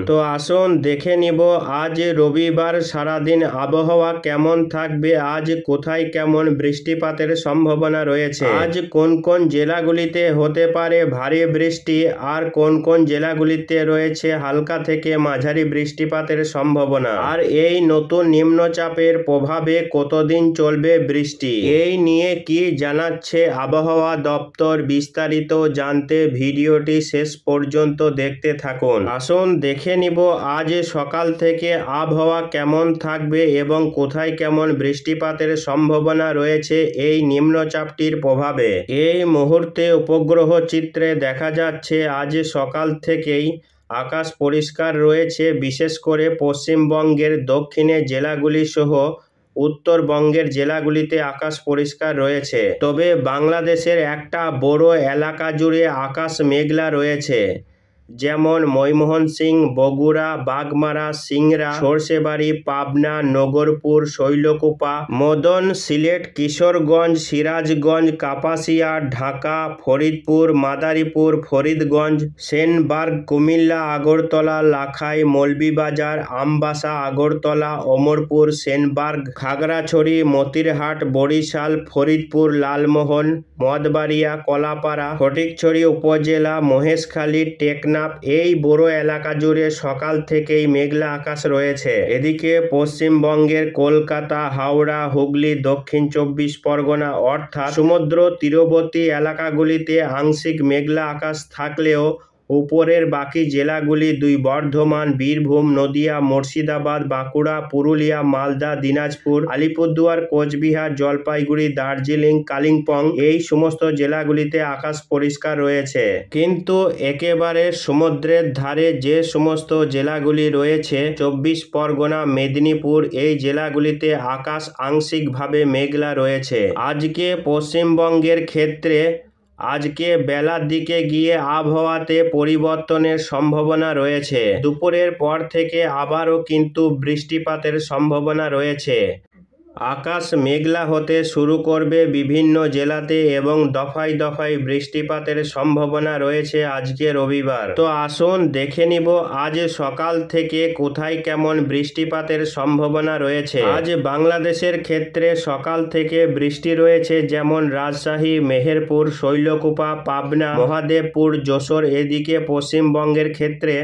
তো আসুন দেখে নিব আজ রবিবার সারাদিন আবহাওয়া কেমন থাকবে, আজ কোথায় কেমন বৃষ্টিপাতের সম্ভাবনা রয়েছে, আজ কোন কোন জেলাগুলিতে হতে পারে ভারী বৃষ্টি আর কোন কোন জেলাগুলিতে রয়েছে হালকা থেকে মাঝারি বৃষ্টিপাতের সম্ভাবনা, আর এই নতুন নিম্নচাপের প্রভাবে কতদিন চলবে বৃষ্টি, এই নিয়ে কি জানাচ্ছে আবহাওয়া দপ্তর, বিস্তারিত জানতে ভিডিওটি শেষ পর্যন্ত দেখতে থাকুন। আসুন দেখে নিব আজ সকাল থেকে আবহাওয়া কেমন থাকবে এবং কোথায় কেমন বৃষ্টিপাতের সম্ভাবনা রয়েছে এই নিম্নচাপটির প্রভাবে। এই মুহূর্তে উপগ্রহ চিত্রে দেখা যাচ্ছে আজ সকাল থেকেই আকাশ পরিষ্কার রয়েছে, বিশেষ করে পশ্চিমবঙ্গের দক্ষিণে জেলাগুলি সহ উত্তরবঙ্গের জেলাগুলিতে আকাশ পরিষ্কার রয়েছে। তবে বাংলাদেশের একটা বড় এলাকা জুড়ে আকাশ মেঘলা রয়েছে, যেমন ময়মনসিংহ, বগুড়া, বাগমারা, সিংড়া, সরষেবাড়ি, পাবনা, নগরপুর, শৈলকুপা, মদন, সিলেট, কিশোরগঞ্জ, সিরাজগঞ্জ, কাপাসিয়া, ঢাকা, ফরিদপুর, মাদারীপুর, ফরিদগঞ্জ, সেনবার্গ, কুমিল্লা, আগরতলা, লাখাই, মৌলভীবাজার, আমবাসা, আগরতলা, অমরপুর, সেনবার্গ, খাগড়াছড়ি, মতিরহাট, বরিশাল, ফরিদপুর, লালমোহন, মঠবাড়িয়া, কলাপাড়া, ফটিকছড়ি উপজেলা, মহেশখালী, টেকনাফ, এই বড় এলাকা জুড়ে সকাল থেকেই মেঘলা আকাশ রয়েছে। এদিকে পশ্চিমবঙ্গের কলকাতা, হাওড়া, হুগলি, দক্ষিণ 24 পরগনা অর্থাৎ সমুদ্র তীরবর্তী এলাকাগুলিতে আংশিক মেঘলা আকাশ থাকলেও উপরের বাকি জেলাগুলি দুই বর্ধমান, বীরভূম, নদিয়া, মুর্শিদাবাদ, বাঁকুড়া, পুরুলিয়া, মালদা, দিনাজপুর, আলিপুরদুয়ার, কোচবিহার, জলপাইগুড়ি, দার্জিলিং, কালিম্পং, এই সমস্ত জেলাগুলিতে আকাশ পরিষ্কার রয়েছে। কিন্তু একেবারে সমুদ্রের ধারে যে সমস্ত জেলাগুলি রয়েছে 24 পরগনা, মেদিনীপুর, এই জেলাগুলিতে আকাশ আংশিকভাবে মেঘলা রয়েছে। আজকে পশ্চিমবঙ্গের ক্ষেত্রে আজকে বেলার দিকে গিয়ে আবহাওয়াতে পরিবর্তনের সম্ভাবনা রয়েছে। দুপুরের পর থেকে আবারও কিন্তু বৃষ্টিপাতের সম্ভাবনা রয়েছে। আকাশ মেঘলা হতে শুরু করবে বিভিন্ন জেলাতে এবং দফায় দফায় বৃষ্টিপাতের সম্ভাবনা রয়েছে আজকে রবিবার। তো আসুন দেখে নিব আজ সকাল থেকে কোথায় কেমন বৃষ্টিপাতের সম্ভাবনা রয়েছে। আজ বাংলাদেশের ক্ষেত্রে সকাল থেকে বৃষ্টি রয়েছে, যেমন রাজশাহী, মেহেরপুর, শৈলকুপা, পাবনা, মহাদেবপুর, যশোর। এদিকে পশ্চিমবঙ্গের ক্ষেত্রে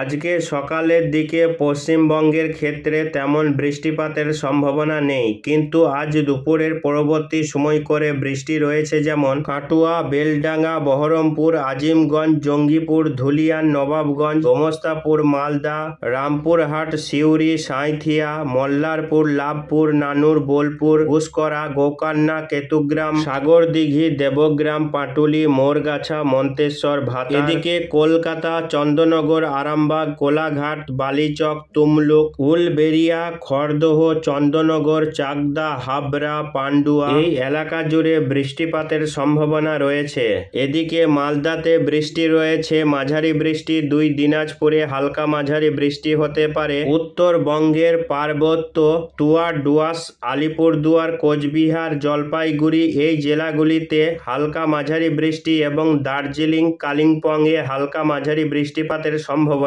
আজকে সকালের দিকে পশ্চিমবঙ্গের ক্ষেত্রে তেমন বৃষ্টিপাতের সম্ভাবনা নেই, কিন্তু আজ দুপুরের পরবর্তী সময় করে বৃষ্টি রয়েছে, যেমন কাটুয়া, বেলডাঙ্গা, বহরমপুর, আজিমগঞ্জ, জঙ্গিপুর, ধুলিয়ান, নবাবগঞ্জ, গোমস্তাপুর, মালদা, রামপুরহাট, সিউড়ি, সাঁইথিয়া, মল্লারপুর, লাভপুর, নানুর, বোলপুর, ঘুসকরা, গোকর্ণা, কেতুগ্রাম, সাগরদিঘি, দেবগ্রাম, পাটুলি, মোরগাছা, মন্তেশ্বর, ভাতার। এদিকে কলকাতা, চন্দননগর, আরামবাগ, কোলাঘাট, বালিচক, তুমলুক, উলবেড়িয়া, খড়দহ, চন্দননগর, চাকদা, হাবড়া, পান্ডুয়া, এই এলাকা জুড়ে বৃষ্টিপাতের সম্ভাবনা রয়েছে। এদিকে মালদাতে বৃষ্টি রয়েছে, মাঝারি বৃষ্টি। দুই দিনাজপুরে হালকা মাঝারি বৃষ্টি হতে পারে। উত্তরবঙ্গের পার্বত্য টুয়া, ডুয়ার্স, আলিপুরদুয়ার, কোচবিহার, জলপাইগুড়ি, এই জেলাগুলিতে হালকা মাঝারি বৃষ্টি এবং দার্জিলিং, কালিম্পংয়ে হালকা মাঝারি বৃষ্টিপাতের সম্ভাবনা।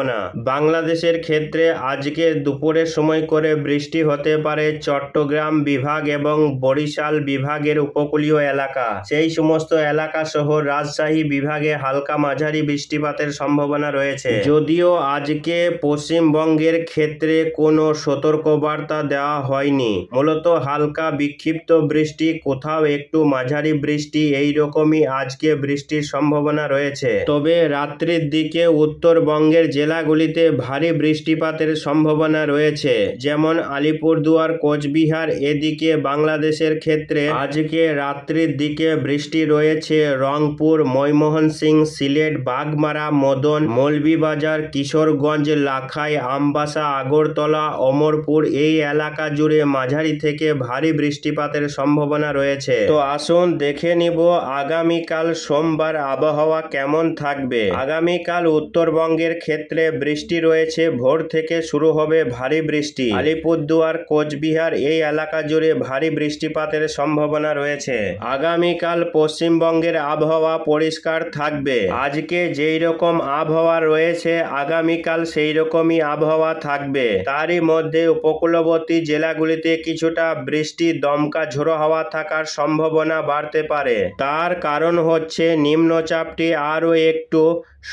বাংলাদেশের ক্ষেত্রে আজকে দুপুরের সময় করে বৃষ্টি হতে পারে চট্টগ্রাম বিভাগ এবং বরিশাল বিভাগের উপকূলীয় এলাকা, সেই সমস্ত এলাকা সহ রাজশাহী বিভাগে হালকা মাঝারি বৃষ্টিপাতের সম্ভাবনা রয়েছে। যদিও আজকে পশ্চিমবঙ্গের ক্ষেত্রে কোনো সতর্কবার্তা দেওয়া হয়নি, মূলত হালকা বিক্ষিপ্ত বৃষ্টি, কোথাও একটু মাঝারি বৃষ্টি, এই রকমই আজকে বৃষ্টির সম্ভাবনা রয়েছে। তবে রাত্রির দিকে উত্তরবঙ্গের জেলাগুলিতে ভারী বৃষ্টিপাতের সম্ভাবনা রয়েছে, যেমন আলিপুরদুয়ার, কোচবিহার। এদিকে বাংলাদেশের ক্ষেত্রে আজকে রাত্রির দিকে বৃষ্টি রয়েছে রংপুর, ময়মনসিংহ, সিলেট, বাগমারা, মদন, মৌলভীবাজার, কিশোরগঞ্জ, লাখাই, আমবাসা, আগরতলা, অমরপুর, এই এলাকা জুড়ে মাঝারি থেকে ভারী বৃষ্টিপাতের সম্ভাবনা রয়েছে। তো আসুন দেখে নিব আগামীকাল সোমবার আবহাওয়া কেমন থাকবে। আগামীকাল উত্তরবঙ্গের ক্ষেত্রে ক্ষেত্রে বৃষ্টি রয়েছে, ভোর থেকে শুরু হবে ভারী বৃষ্টি। আলিপুরদুয়ার, কোচবিহার এই এলাকা জুড়ে ভারী বৃষ্টিপাতের সম্ভাবনা রয়েছে। আগামীকাল পশ্চিমবঙ্গের আবহাওয়া পরিষ্কার থাকবে। আজকে যেই রকম আবহাওয়া রয়েছে আগামীকাল সেই রকমই আবহাওয়া থাকবে। তারই মধ্যে উপকূলবর্তী জেলাগুলিতে কিছুটা বৃষ্টি, দমকা ঝোড়ো হাওয়া থাকার সম্ভাবনা বাড়তে পারে। তার কারণ হচ্ছে নিম্নচাপটি আরও একটু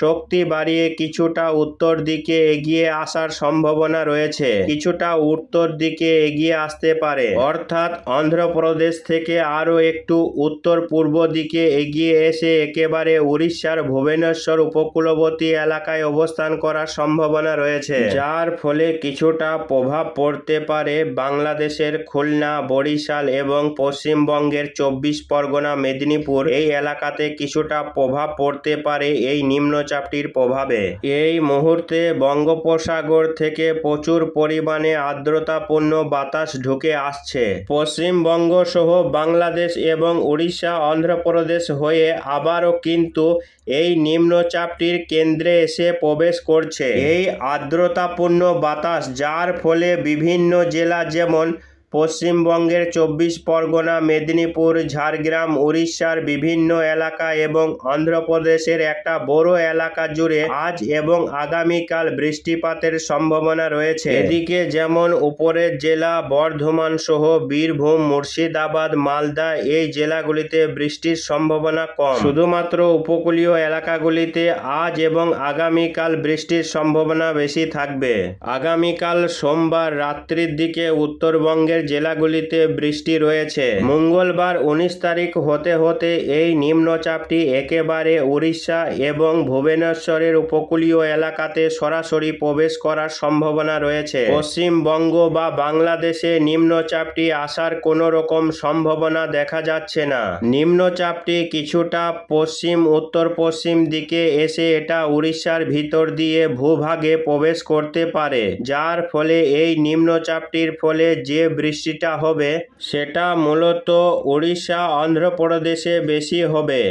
শক্তি বাড়িয়ে কিছুটা উত্তর দিকে এগিয়ে আসার সম্ভাবনা রয়েছে। কিছুটা উত্তর দিকে এগিয়ে আসতে পারে, অর্থাৎ অন্ধ্রপ্রদেশ থেকে আরও একটু উত্তর পূর্ব দিকে এগিয়ে এসে একেবারে উড়িষ্যার ভুবনেশ্বর উপকূলবর্তী এলাকায় অবস্থান করার সম্ভাবনা রয়েছে, যার ফলে কিছুটা প্রভাব পড়তে পারে বাংলাদেশের খুলনা, বরিশাল এবং পশ্চিমবঙ্গের 24 পরগনা, মেদিনীপুর এই এলাকাতে কিছুটা প্রভাব পড়তে পারে এই নিম্নচাপটির প্রভাবে। এই মুহূর্তে বঙ্গোপসাগর থেকে প্রচুর পরিমাণে আর্দ্রতাপূর্ণ বাতাস ঢুকে আসছে। পশ্চিমবঙ্গ সহ বাংলাদেশ এবং উড়িষ্যা, অন্ধ্রপ্রদেশ হয়ে আবারও কিন্তু এই নিম্নচাপটির কেন্দ্রে এসে প্রবেশ করছে এই আর্দ্রতাপূর্ণ বাতাস, যার ফলে বিভিন্ন জেলা যেমন পশ্চিমবঙ্গের 24 পরগনা, মেদিনীপুর, ঝাড়গ্রাম, উড়িষ্যার বিভিন্ন এলাকা এবং অন্ধ্রপ্রদেশের একটা বড় এলাকা জুড়ে আজ এবং আগামীকাল বৃষ্টিপাতের সম্ভাবনা রয়েছে। এদিকে যেমন উপরের জেলা বর্ধমান সহ বীরভূম, মুর্শিদাবাদ, মালদা এই জেলাগুলিতে বৃষ্টির সম্ভাবনা কম। শুধুমাত্র উপকূলীয় এলাকাগুলিতে আজ এবং আগামীকাল বৃষ্টির সম্ভাবনা বেশি থাকবে। আগামীকাল সোমবার রাত্রির দিকে উত্তরবঙ্গের জেলাগুলিতে বৃষ্টি রয়েছে। মঙ্গলবার 19 তারিখ হতে হতে এই নিম্নচাপটি একেবারে উড়িষ্যা এবং ভুবনেশ্বরের উপকূলীয় এলাকাতে সরাসরি প্রবেশ করার সম্ভাবনা রয়েছে। পশ্চিমবঙ্গ বা বাংলাদেশে নিম্নচাপটি আসার কোনো রকম সম্ভাবনা দেখা যাচ্ছে না। নিম্নচাপটি কিছুটা পশ্চিম উত্তর পশ্চিম দিকে এসে এটা উড়িষ্যার ভিতর দিয়ে ভূভাগে প্রবেশ করতে পারে, যার ফলে এই নিম্নচাপটির ফলে যে বৃষ্টিটা হবে সেটা মূলত উড়িষ্যা, অন্ধ্রপ্রদেশে বেশি হবে।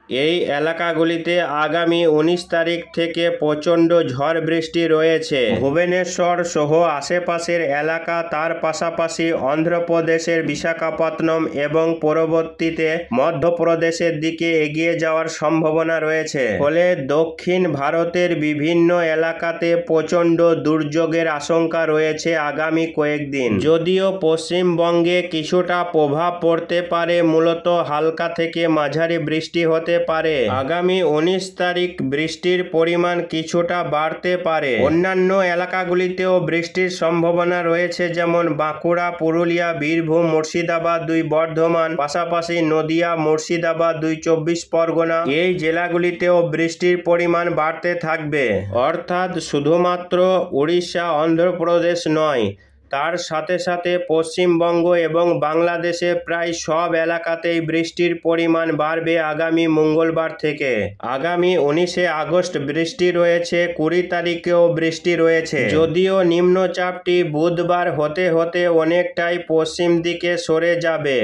এই এলাকাগুলিতে আগামী 19 তারিখ থেকে প্রচণ্ড ঝড় বৃষ্টি রয়েছে। ভুবনেশ্বর সহ আশেপাশের এলাকা, তার পাশাপাশি অন্ধ্রপ্রদেশের বিশাখাপত্তনম এবং পরবর্তীতে মধ্যপ্রদেশের দিকে এগিয়ে যাওয়ার সম্ভাবনা রয়েছে। ফলে দক্ষিণ ভারতের বিভিন্ন এলাকাতে প্রচণ্ড দুর্যোগের আশঙ্কা রয়েছে আগামী কয়েকদিন। যদিও পশ্চিমবঙ্গে কিছুটা প্রভাব পড়তে পারে, মূলত হালকা থেকে মাঝারি বৃষ্টি হতে পারে। আগামী 19 তারিখ বৃষ্টির পরিমাণ কিছুটা বাড়তে পারে। অন্যান্য এলাকাগুলিতেও বৃষ্টির সম্ভাবনা রয়েছে, যেমন বাঁকুড়া, পুরুলিয়া, বীরভূম, মুর্শিদাবাদ, 2 বর্ধমান, পাশাপাশি নদিয়া, মুর্শিদাবাদ, 2 24 পরগনা এই জেলাগুলিতেও বৃষ্টির পরিমাণ বাড়তে থাকবে। অর্থাৎ শুধুমাত্র উড়িষ্যা, অন্ধ্রপ্রদেশ নয়, তার সাথে সাথে পশ্চিমবঙ্গ এবং বাংলাদেশে প্রায় সব এলাকাতেই বৃষ্টির পরিমাণ বাড়বে আগামী মঙ্গলবার থেকে। আগামী 19 আগস্ট বৃষ্টি রয়েছে, 20 তারিখেও বৃষ্টি রয়েছে। যদিও নিম্নচাপটি বুধবার হতে হতে অনেকটাই পশ্চিম দিকে সরে যাবে,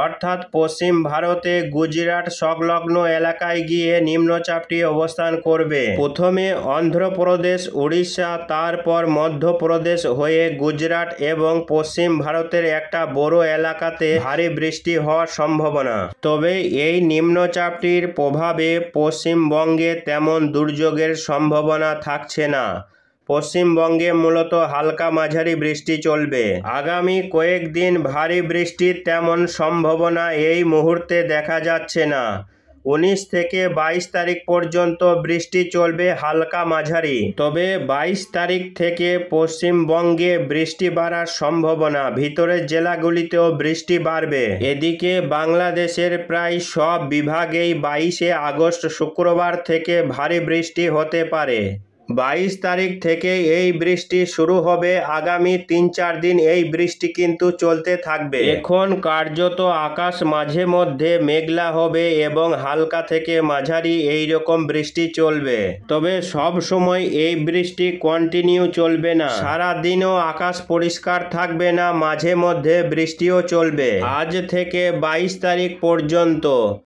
অর্থাৎ পশ্চিম ভারতে গুজরাট সংলগ্ন এলাকায় গিয়ে নিম্নচাপটি অবস্থান করবে। প্রথমে অন্ধ্রপ্রদেশ, উড়িষ্যা, তারপর মধ্যপ্রদেশ হয়ে গুজরাট এবং পশ্চিম ভারতের একটা বড় এলাকাতে ভারী বৃষ্টি হওয়ার সম্ভাবনা। তবে এই নিম্নচাপটির প্রভাবে পশ্চিমবঙ্গে তেমন দুর্যোগের সম্ভাবনা থাকছে না। পশ্চিমবঙ্গে মূলত হালকা মাঝারি বৃষ্টি চলবে। আগামী কয়েকদিন ভারী বৃষ্টির তেমন সম্ভাবনা এই মুহূর্তে দেখা যাচ্ছে না। 19 থেকে 22 তারিখ পর্যন্ত বৃষ্টি চলবে হালকা মাঝারি। তবে 22 তারিখ থেকে পশ্চিমবঙ্গে বৃষ্টি বাড়ার সম্ভাবনা, ভিতরের জেলাগুলিতেও বৃষ্টি বাড়বে। এদিকে বাংলাদেশের প্রায় সব বিভাগেই 22 আগস্ট শুক্রবার থেকে ভারী বৃষ্টি হতে পারে। 22 তারিখ থেকে এই বৃষ্টি শুরু হবে। আগামী 3-4 দিন এই বৃষ্টি কিন্তু চলতে থাকবে। এখন কার্যত আকাশ মাঝে মধ্যে মেঘলা হবে এবং হালকা থেকে মাঝারি এই রকম বৃষ্টি চলবে। তবে সব সময় এই বৃষ্টি কন্টিনিউ চলবে না, সারা দিনও আকাশ পরিষ্কার থাকবে না, মাঝে মধ্যে বৃষ্টিও চলবে। আজ থেকে 22 তারিখ পর্যন্ত